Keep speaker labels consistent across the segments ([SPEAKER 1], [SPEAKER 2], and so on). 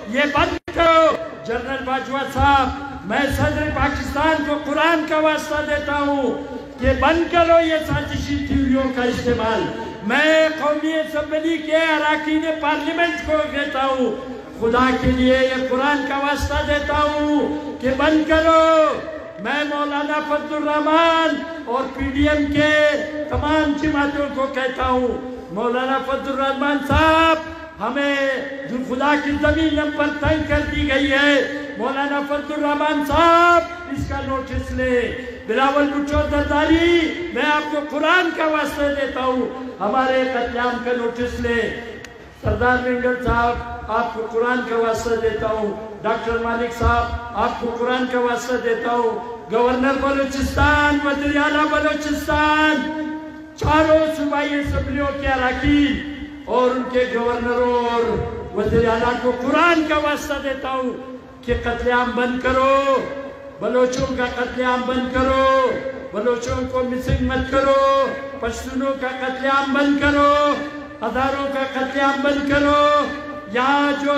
[SPEAKER 1] یہ بند کرو۔ جنرل باجوہ صاحب، میں صدر پاکستان کو قرآن کا واسطہ دیتا ہوں کہ بند کرو یہ سازشی تھیوریوں کا استعمال۔ میں قومی اسمبلی کے اراکین پارلیمنٹ کو کہتا ہوں، خدا کے لیے یہ قرآن کا واسطہ دیتا ہوں کہ بند کرو۔ میں مولانا فضل الرحمان اور پی ڈی ایم کے تمام جماعتوں کو کہتا ہوں، مولانا فضل الرحمان صاحب، ہمیں خدا کی زمین ہم پر تنگ کر دی گئی ہے، مولانا فضل الرحمان صاحب اس کا نوٹس لے۔ بلاول بھٹو زرداری، میں آپ کو قرآن کا واسطہ دیتا ہوں، ہمارے قتل عام کا نوٹس لے۔ سردار مینگل صاحب، آپ کو قرآن کا واسطہ دیتا ہوں۔ ڈاکٹر مالک صاحب، آپ کو قرآن کا واسطہ دیتا ہوں۔ گورنر بلوچستان، وزیر اعلیٰ بلوچستان، چاروں صوبائی اسمبلیوں کے اراکین اور ان کے گورنروں اور وزیر اعلیٰ کو قرآن کا واسطہ دیتا ہوں کہ قتل عام بند کرو، بلوچوں کا قتل عام بند کرو، بلوچوں کو مسنگ مت کرو، پشتونوں کا قتل عام بند کرو، ہزاروں کا قتل عام بند کرو۔ یہاں جو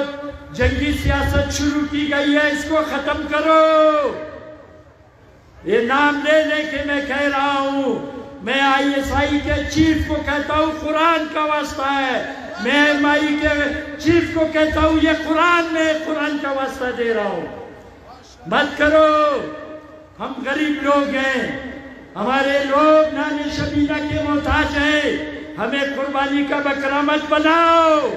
[SPEAKER 1] جنگی سیاست شروع کی گئی ہے اس کو ختم کرو۔ یہ نام لے لے کے میں کہہ رہا ہوں، میں آئی ایس آئی کے چیف کو کہتا ہوں قرآن کا واسطہ ہے، میں ایم آئی کے چیف کو کہتا ہوں یہ قرآن، میں قرآن کا واسطہ دے رہا ہوں، مت کرو۔ ہم غریب لوگ ہیں، ہمارے لوگ نان شبینہ کے محتاج ہیں، ہمیں قربانی کا بکرا مت بناؤ۔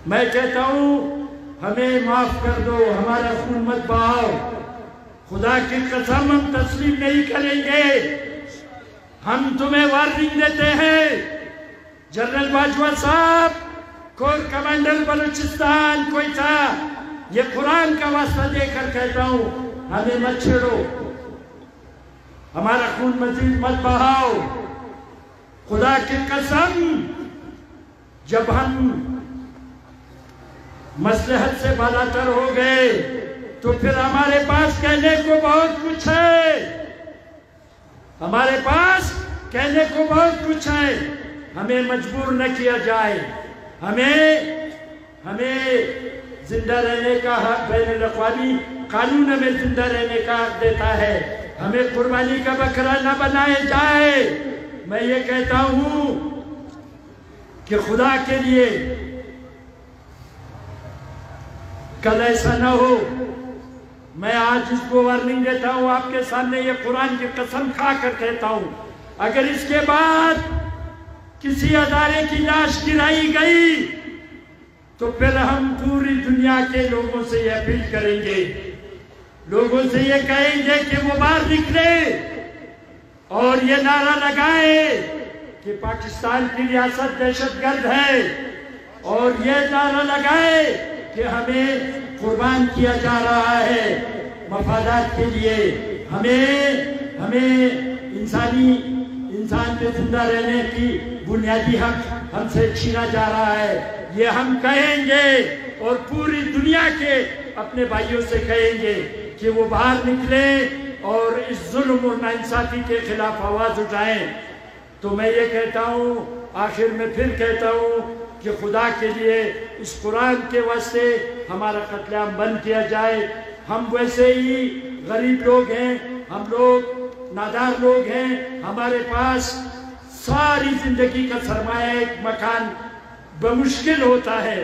[SPEAKER 1] میں کہتا ہوں ہمیں معاف کر دو، ہمارا خون مت بہاؤ، خدا کی قسم ہم تسلیم نہیں کریں گے۔ ہم تمہیں وارننگ دیتے ہیں، جنرل باجوہ صاحب، کور کمانڈر بلوچستان کوئٹہ، یہ قرآن کا واسطہ دے کر کہتا ہوں ہمیں مت چھیڑو، ہمارا خون مزید مت بہاؤ۔ خدا کی قسم جب ہم مصلحت سے بالاتر ہو گئے تو پھر ہمارے پاس کہنے کو بہت کچھ ہے، ہمارے پاس کہنے کو بہت کچھ ہے، ہمیں مجبور نہ کیا جائے۔ ہمیں زندہ رہنے کا حق بین الاقوامی قانون ہمیں زندہ رہنے کا حق دیتا ہے، ہمیں قربانی کا بکرا نہ بنائے جائے۔ میں یہ کہتا ہوں کہ خدا کے لیے کل ایسا نہ ہو۔ میں آج اس کو وارننگ دیتا ہوں، آپ کے سامنے یہ قرآن کی قسم کھا کر کہتا ہوں، اگر اس کے بعد کسی ادارے کی لاش گرائی گئی تو پھر ہم پوری دنیا کے لوگوں سے یہ اپیل کریں گے، لوگوں سے یہ کہیں گے کہ وہ باہر نکلے اور یہ نعرہ لگائیں کہ پاکستان کی ریاست دہشت گرد ہے، اور یہ نعرہ لگائیں کہ ہمیں قربان کیا جا رہا ہے مفادات کے لیے، ہمیں انسان کے زندہ رہنے کی بنیادی حق ہم سے چھینا جا رہا ہے۔ یہ ہم کہیں گے اور پوری دنیا کے اپنے بھائیوں سے کہیں گے کہ وہ باہر نکلیں اور اس ظلم اور ناانصافی کے خلاف آواز اٹھائیں۔ تو میں یہ کہتا ہوں، آخر میں پھر کہتا ہوں کہ خدا کے لیے اس قرآن کے واسطے ہمارا قتل عام بند کیا جائے۔ ہم ویسے ہی غریب لوگ ہیں، ہم لوگ نادار لوگ ہیں، ہمارے پاس ساری زندگی کا سرمایہ ایک مکان بمشکل ہوتا ہے،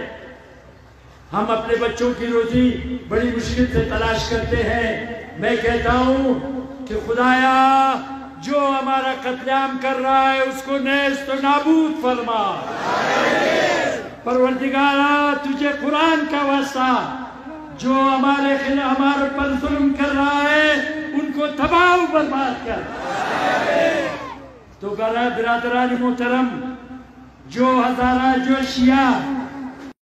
[SPEAKER 1] ہم اپنے بچوں کی روزی بڑی مشکل سے تلاش کرتے ہیں۔ میں کہتا ہوں کہ خدایا جو ہمارا قتل عام کر رہا ہے اس کو نیست و نابود فرما۔ پروردگارا تجھے قرآن کا واسطہ، جو ہمارے پر ظلم کر رہا ہے ان کو تباہ و برباد کر۔ تو برادران محترم، جو ہزارہ جو شیعہ